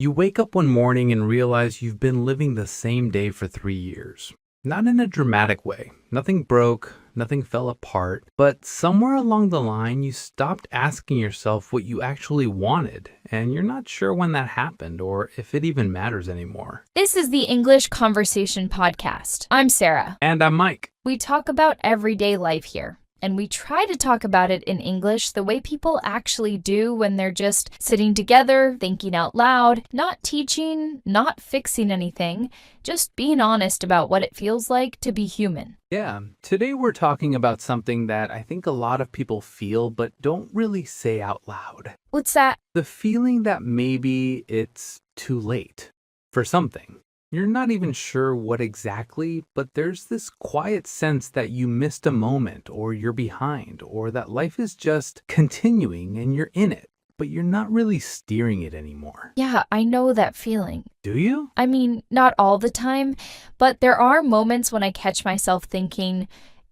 You wake up one morning and realize you've been living the same day for 3 years. Not in a dramatic way. Nothing broke, nothing fell apart, but somewhere along the line you stopped asking yourself what you actually wanted, and you're not sure when that happened or if it even matters anymore. This is the English Conversation Podcast. I'm Sarah. And I'm Mike. We talk about everyday life here, and we try to talk about it in English the way people actually do when they're just sitting together, thinking out loud, not teaching, not fixing anything, just being honest about what it feels like to be human. Yeah, today we're talking about something that I think a lot of people feel but don't really say out loud. What's that? The feeling that maybe it's too late for something. You're not even sure what exactly, but there's this quiet sense that you missed a moment or you're behind or that life is just continuing and you're in it, but you're not really steering it anymore. Yeah, I know that feeling. Do you? I mean, not all the time, but there are moments when I catch myself thinking,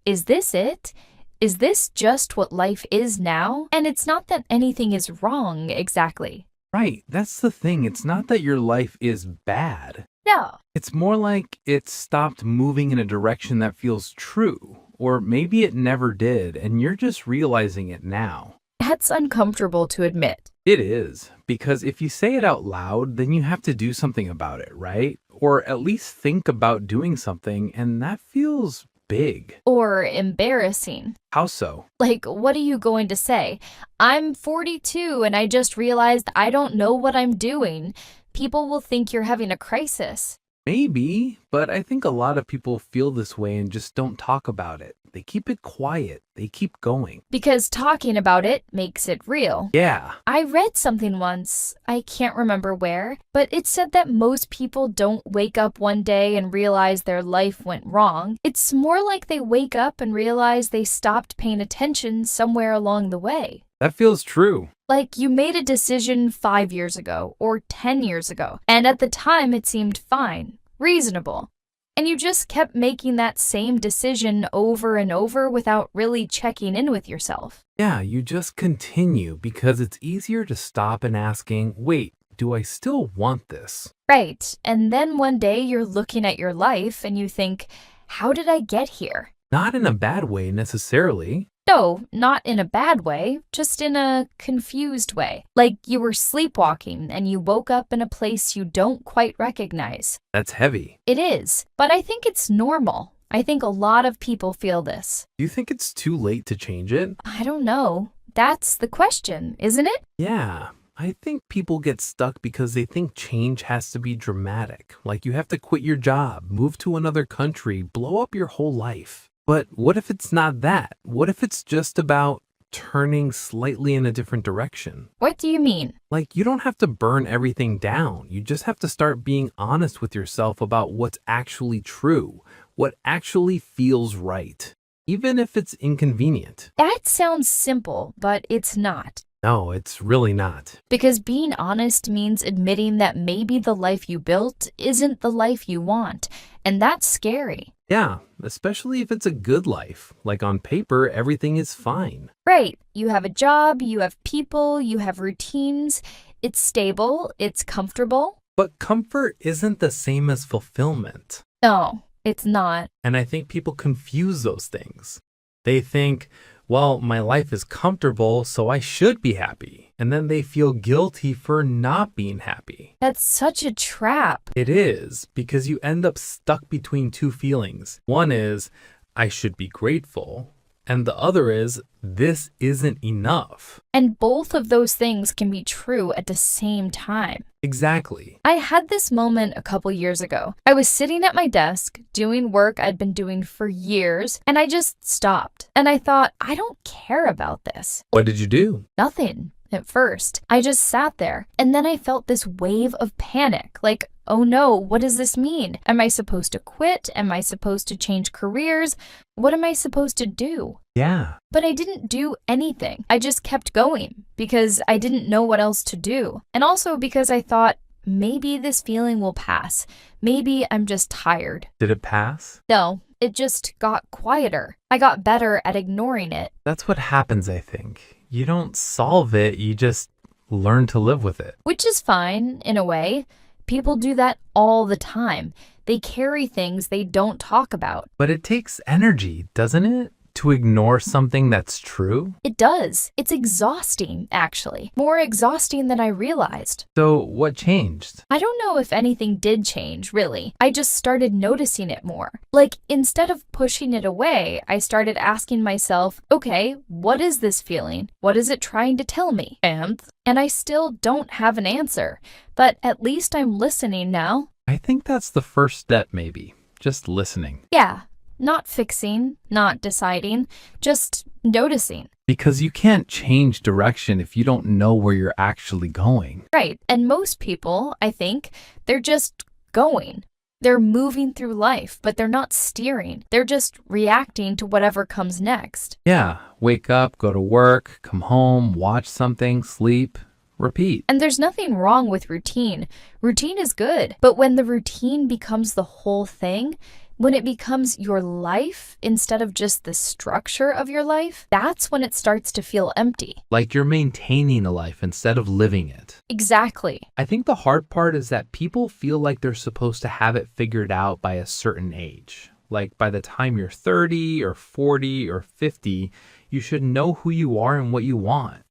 is this it? Is this just what life is now? And it's not that anything is wrong exactly. Right, that's the thing. It's not that your life is bad. No. It's more like it stopped moving in a direction that feels true, or maybe it never did, and you're just realizing it now. That's uncomfortable to admit. It is, because if you say it out loud, then you have to do something about it, right? Or at least think about doing something, and that feels big. Or embarrassing. How so? Like, what are you going to say? I'm 42 and I just realized I don't know what I'm doing. People will think you're having a crisis. Maybe, but I think a lot of people feel this way and just don't talk about it. They keep it quiet. They keep going. Because talking about it makes it real. Yeah. I read something once, I can't remember where, but it said that most people don't wake up one day and realize their life went wrong. It's more like they wake up and realize they stopped paying attention somewhere along the way. That feels true. Like you made a decision 5 years ago or 10 years ago, and at the time it seemed fine, reasonable. And you just kept making that same decision over and over without really checking in with yourself. Yeah, you just continue because it's easier to stop and asking, wait, do I still want this? Right. And then one day you're looking at your life and you think, how did I get here? Not in a bad way necessarily. No, not in a bad way, just in a confused way. Like you were sleepwalking and you woke up in a place you don't quite recognize. That's heavy. It is, but I think it's normal. I think a lot of people feel this. Do you think it's too late to change it? I don't know. That's the question, isn't it? Yeah, I think people get stuck because they think change has to be dramatic. Like you have to quit your job, move to another country, blow up your whole life. But what if it's not that? What if it's just about turning slightly in a different direction? What do you mean? Like, you don't have to burn everything down. You just have to start being honest with yourself about what's actually true, what actually feels right, even if it's inconvenient. That sounds simple, but it's not. No, it's really not. Because being honest means admitting that maybe the life you built isn't the life you want, and that's scary. Yeah, especially if it's a good life. Like on paper, everything is fine. Right. You have a job, you have people, you have routines. It's stable, it's comfortable. But comfort isn't the same as fulfillment. No, it's not. And I think people confuse those things. They think, well, my life is comfortable, so I should be happy. And then they feel guilty for not being happy. That's such a trap. It is, because you end up stuck between two feelings. One is, I should be grateful. And the other is, this isn't enough. And both of those things can be true at the same time. Exactly. I had this moment a couple years ago. I was sitting at my desk doing work I'd been doing for years, and I just stopped. And I thought, I don't care about this. What did you do? Nothing at first. I just sat there, and then I felt this wave of panic, like, oh no, what does this mean? Am I supposed to quit? Am I supposed to change careers? What am I supposed to do? Yeah. But I didn't do anything. I just kept going because I didn't know what else to do. And also because I thought, maybe this feeling will pass. Maybe I'm just tired. Did it pass? No, it just got quieter. I got better at ignoring it. That's what happens, I think. You don't solve it, you just learn to live with it. Which is fine in a way. People do that all the time. They carry things they don't talk about. But it takes energy, doesn't it? To ignore something that's true? It does. It's exhausting, actually. More exhausting than I realized. So what changed? I don't know if anything did change, really. I just started noticing it more. Like, instead of pushing it away, I started asking myself, okay, what is this feeling? What is it trying to tell me? And I still don't have an answer. But at least I'm listening now. I think that's the first step, maybe. Just listening. Yeah. Not fixing, not deciding, just noticing. Because you can't change direction if you don't know where you're actually going. Right. And most people, I think, they're just going. They're moving through life, but they're not steering. They're just reacting to whatever comes next. Yeah. Wake up, go to work, come home, watch something, sleep, repeat. And there's nothing wrong with routine. Routine is good. But when the routine becomes the whole thing, when it becomes your life instead of just the structure of your life, that's when it starts to feel empty. Like you're maintaining a life instead of living it. Exactly. I think the hard part is that people feel like they're supposed to have it figured out by a certain age. Like by the time you're 30 or 40 or 50, you should know who you are and what you want.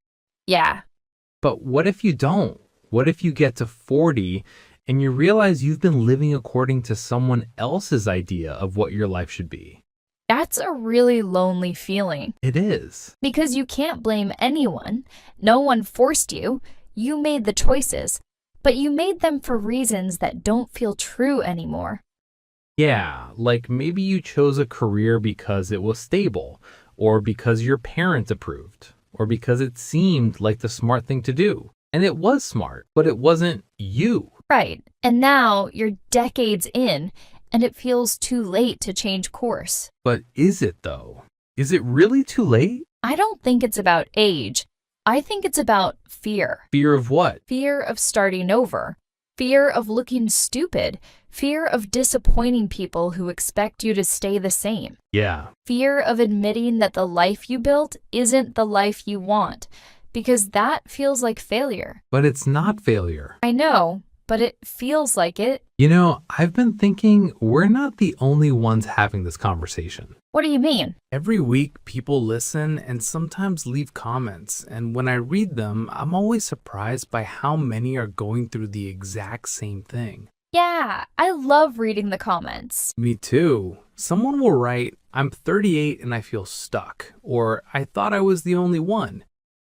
Yeah. But what if you don't? What if you get to 40 and you realize you've been living according to someone else's idea of what your life should be? That's a really lonely feeling. It is. Because you can't blame anyone. No one forced you. You made the choices. But you made them for reasons that don't feel true anymore. Yeah, like maybe you chose a career because it was stable, or because your parents approved, or because it seemed like the smart thing to do. And it was smart, but it wasn't you. Right. And now you're decades in, and it feels too late to change course. But is it though? Is it really too late? I don't think it's about age. I think it's about fear. Fear of what? Fear of starting over. Fear of looking stupid. Fear of disappointing people who expect you to stay the same. Yeah. Fear of admitting that the life you built isn't the life you want, because that feels like failure. But it's not failure. I know, but it feels like it. You know, I've been thinking we're not the only ones having this conversation. What do you mean? Every week, people listen and sometimes leave comments. And when I read them, I'm always surprised by how many are going through the exact same thing. Yeah, I love reading the comments. Me too. Someone will write, I'm 38 and I feel stuck. Or I thought I was the only one.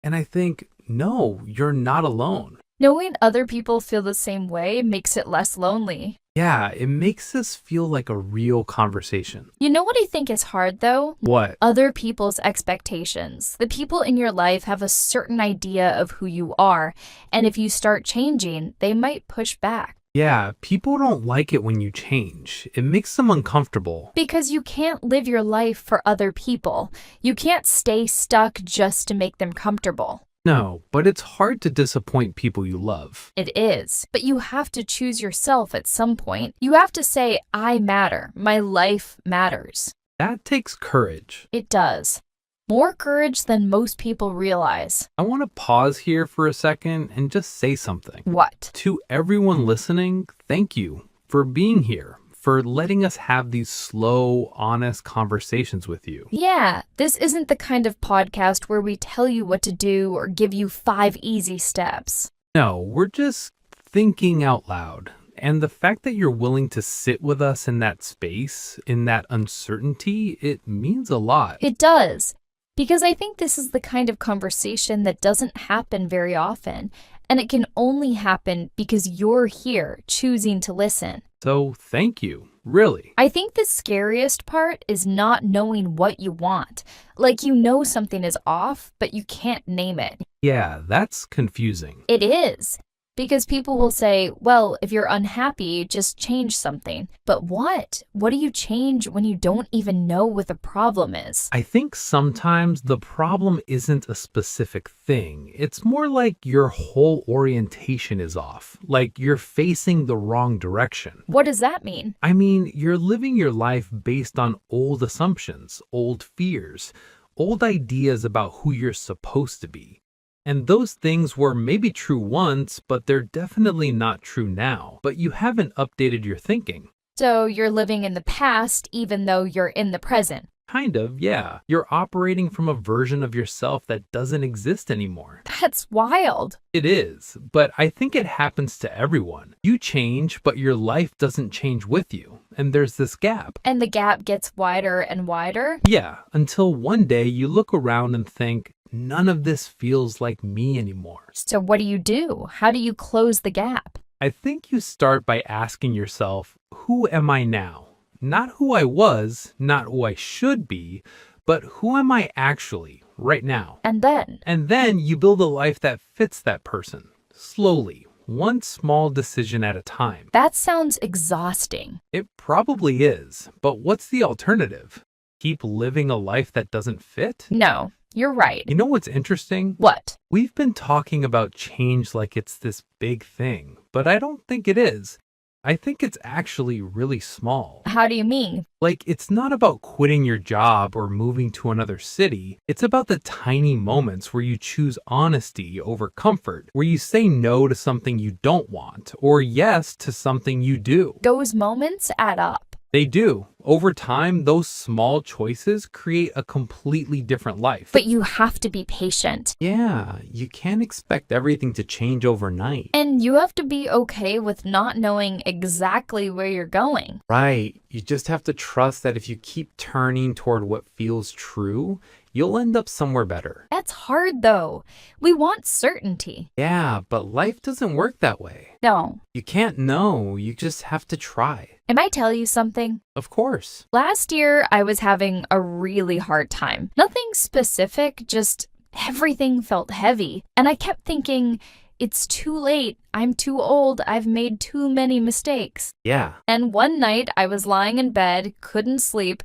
And I think, no, you're not alone. Knowing other people feel the same way makes it less lonely. Yeah, it makes this feel like a real conversation. You know what I think is hard, though? What? Other people's expectations. The people in your life have a certain idea of who you are, and if you start changing, they might push back. Yeah, people don't like it when you change. It makes them uncomfortable. Because you can't live your life for other people. You can't stay stuck just to make them comfortable. No, but it's hard to disappoint people you love. It is. But you have to choose yourself at some point. You have to say, I matter. My life matters. That takes courage. It does. More courage than most people realize. I want to pause here for a second and just say something. What? To everyone listening, thank you for being here, for letting us have these slow, honest conversations with you. Yeah, this isn't the kind of podcast where we tell you what to do or give you 5 easy steps. No, we're just thinking out loud. And the fact that you're willing to sit with us in that space, in that uncertainty, it means a lot. It does. Because I think this is the kind of conversation that doesn't happen very often, and it can only happen because you're here choosing to listen. So thank you, really. I think the scariest part is not knowing what you want. Like you know something is off, but you can't name it. Yeah, that's confusing. It is. Because people will say, well, if you're unhappy, just change something. But what? What do you change when you don't even know what the problem is? I think sometimes the problem isn't a specific thing. It's more like your whole orientation is off, like you're facing the wrong direction. What does that mean? I mean, you're living your life based on old assumptions, old fears, old ideas about who you're supposed to be. And those things were maybe true once, but they're definitely not true now. But you haven't updated your thinking. So you're living in the past even though you're in the present. Kind of, yeah. You're operating from a version of yourself that doesn't exist anymore. That's wild. It is, but I think it happens to everyone. You change, but your life doesn't change with you. And there's this gap. And the gap gets wider and wider. Yeah, until one day you look around and think, none of this feels like me anymore. So what do? How do you close the gap? I think you start by asking yourself, who am I now? Not who I was, not who I should be, but who am I actually right now? And then? And then you build a life that fits that person, slowly, one small decision at a time. That sounds exhausting. It probably is, but what's the alternative? Keep living a life that doesn't fit? No, you're right. You know what's interesting? What? We've been talking about change like it's this big thing, but I don't think it is. I think it's actually really small. How do you mean? Like, it's not about quitting your job or moving to another city. It's about the tiny moments where you choose honesty over comfort, where you say no to something you don't want, or yes to something you do. Those moments add up. They do. Over time, those small choices create a completely different life. But you have to be patient. Yeah, you can't expect everything to change overnight. And you have to be okay with not knowing exactly where you're going. Right. You just have to trust that if you keep turning toward what feels true, you'll end up somewhere better. That's hard though. We want certainty. Yeah, but life doesn't work that way. No. You can't know. You just have to try. Am I tell you something? Of course. Last year, I was having a really hard time. Nothing specific, just everything felt heavy. And I kept thinking, it's too late. I'm too old. I've made too many mistakes. Yeah. And one night, I was lying in bed, couldn't sleep,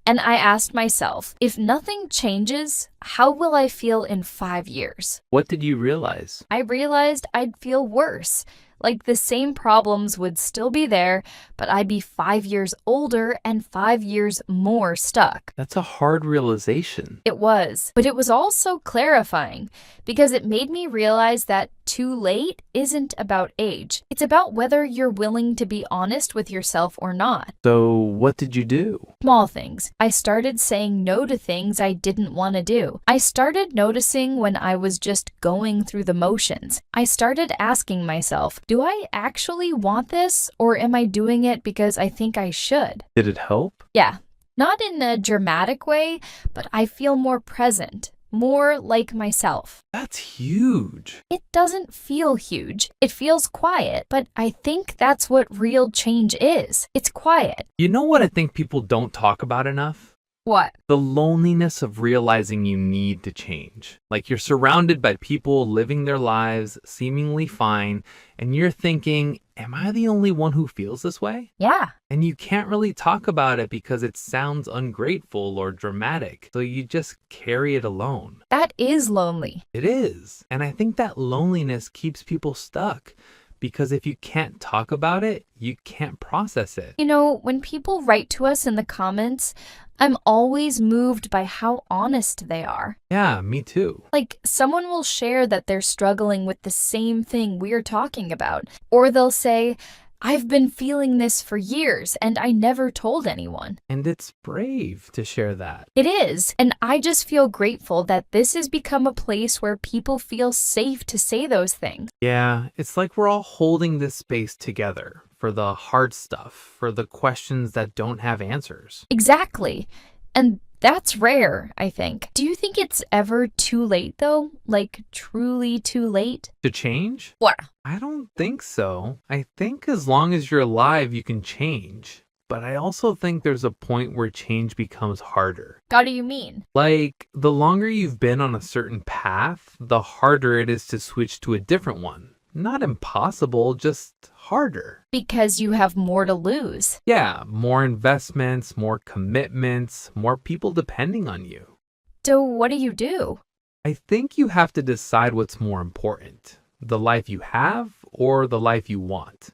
and I asked myself, if nothing changes, how will I feel in 5 years? What did you realize? I realized I'd feel worse. Like the same problems would still be there, but I'd be 5 years older and 5 years more stuck. That's a hard realization. It was, but it was also clarifying because it made me realize that too late isn't about age. It's about whether you're willing to be honest with yourself or not. So, what did you do? Small things. I started saying no to things I didn't want to do. I started noticing when I was just going through the motions. I started asking myself, do I actually want this, or am I doing it because I think I should? Did it help? Yeah, not in a dramatic way, but I feel more present, more like myself. That's huge. It doesn't feel huge. It feels quiet, but I think that's what real change is. It's quiet. You know what I think people don't talk about enough? What? The loneliness of realizing you need to change. Like you're surrounded by people living their lives seemingly fine, and you're thinking, am I the only one who feels this way? Yeah. And you can't really talk about it because it sounds ungrateful or dramatic, so you just carry it alone. That is lonely. It is. And I think that loneliness keeps people stuck. Because if you can't talk about it, you can't process it. You know, when people write to us in the comments, I'm always moved by how honest they are. Yeah, me too. Like, someone will share that they're struggling with the same thing we're talking about. Or they'll say, I've been feeling this for years and I never told anyone. And it's brave to share that. It is. And I just feel grateful that this has become a place where people feel safe to say those things. Yeah, it's like we're all holding this space together for the hard stuff, for the questions that don't have answers. Exactly. And that's rare, I think. Do you think it's ever too late, though? Like, truly too late? To change? What? I don't think so. I think as long as you're alive, you can change. But I also think there's a point where change becomes harder. What do you mean? Like, the longer you've been on a certain path, the harder it is to switch to a different one. Not impossible, just harder. Because you have more to lose. Yeah, more investments, more commitments, more people depending on you. So what do you do? I think you have to decide what's more important, the life you have or the life you want.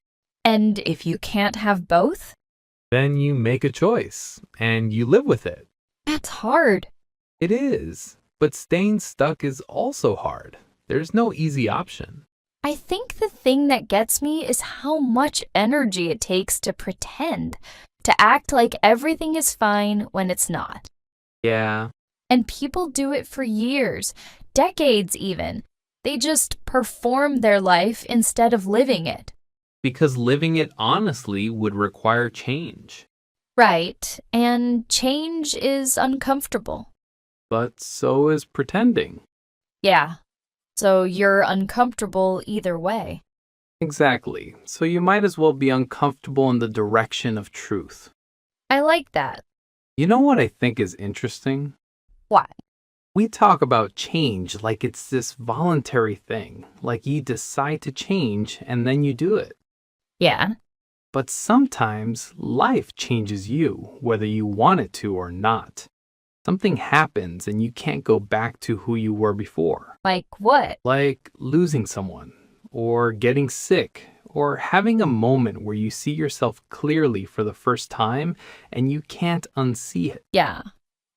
And if you can't have both? Then you make a choice and you live with it. That's hard. It is, but staying stuck is also hard. There's no easy option. I think the thing that gets me is how much energy it takes to pretend, to act like everything is fine when it's not. Yeah, And people do it for years, decades even. They just perform their life instead of living it. because living it honestly would require change. Right, and change is uncomfortable. But so is pretending. Yeah, so you're uncomfortable either way. Exactly. So you might as well be uncomfortable in the direction of truth. I like that. You know what I think is interesting? Why? We talk about change like it's this voluntary thing, like you decide to change and then you do it. Yeah, But sometimes life changes you, whether you want it to or not. Something happens and you can't go back to who you were before, like what? like losing someone, or getting sick, or having a moment where you see yourself clearly for the first time and you can't unsee it. Yeah,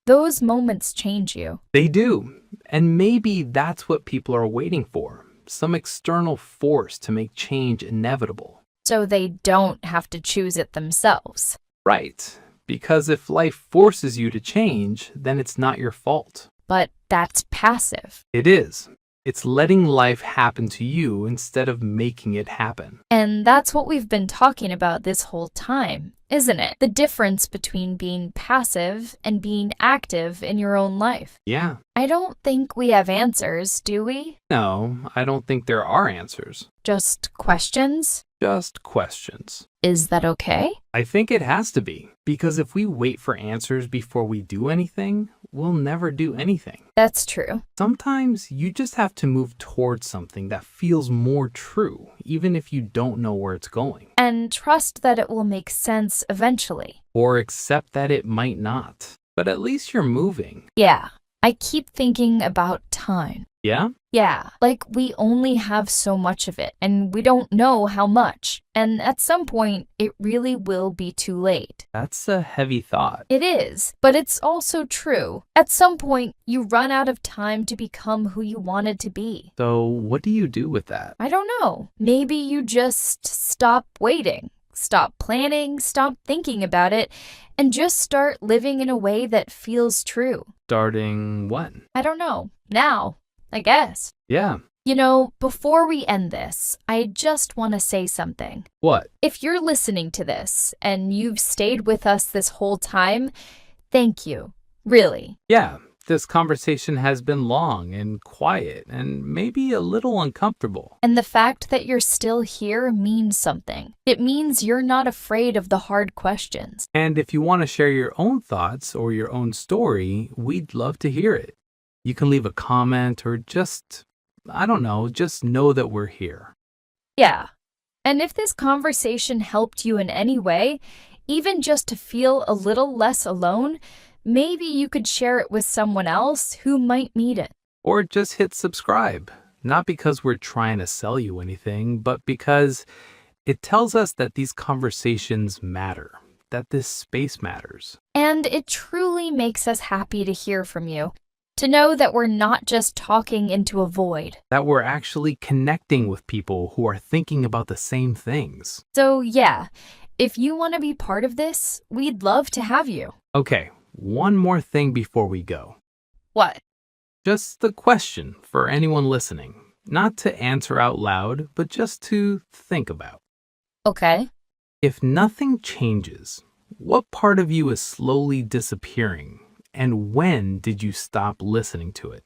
those moments change you. They do. And maybe that's what people are waiting for, some external force to make change inevitable. So they don't have to choose it themselves. Right. Because if life forces you to change, then it's not your fault. But that's passive. It is. It's letting life happen to you instead of making it happen. And that's what we've been talking about this whole time, isn't it? The difference between being passive and being active in your own life. Yeah. I don't think we have answers, do we? No, I don't think there are answers. Just questions? Just questions. Is that okay? I think it has to be. Because if we wait for answers before we do anything, we'll never do anything. That's true. Sometimes you just have to move towards something that feels more true, even if you don't know where it's going. And trust that it will make sense eventually. Or accept that it might not. But at least you're moving. Yeah, I keep thinking about time. Yeah? Yeah, like we only have so much of it, and we don't know how much. And at some point, it really will be too late. That's a heavy thought. It is, but it's also true. At some point, you run out of time to become who you wanted to be. So, what do you do with that? I don't know. Maybe you just stop waiting, stop planning, stop thinking about it, and just start living in a way that feels true. Starting when? I don't know. Now, I guess. Yeah. You know, before we end this, I just want to say something. What? If you're listening to this and you've stayed with us this whole time, thank you. Really. Yeah. This conversation has been long and quiet and maybe a little uncomfortable. And the fact that you're still here means something. It means you're not afraid of the hard questions. And if you want to share your own thoughts or your own story, we'd love to hear it. You can leave a comment or just, I don't know, just know that we're here. Yeah. And if this conversation helped you in any way, even just to feel a little less alone, maybe you could share it with someone else who might need it. Or just hit subscribe. Not because we're trying to sell you anything, but because it tells us that these conversations matter, that this space matters. And it truly makes us happy to hear from you, to know that we're not just talking into a void. That we're actually connecting with people who are thinking about the same things. So yeah, if you want to be part of this, we'd love to have you. Okay, one more thing before we go. What? Just the question for anyone listening. Not to answer out loud, but just to think about. Okay. If nothing changes, what part of you is slowly disappearing? And when did you stop listening to it?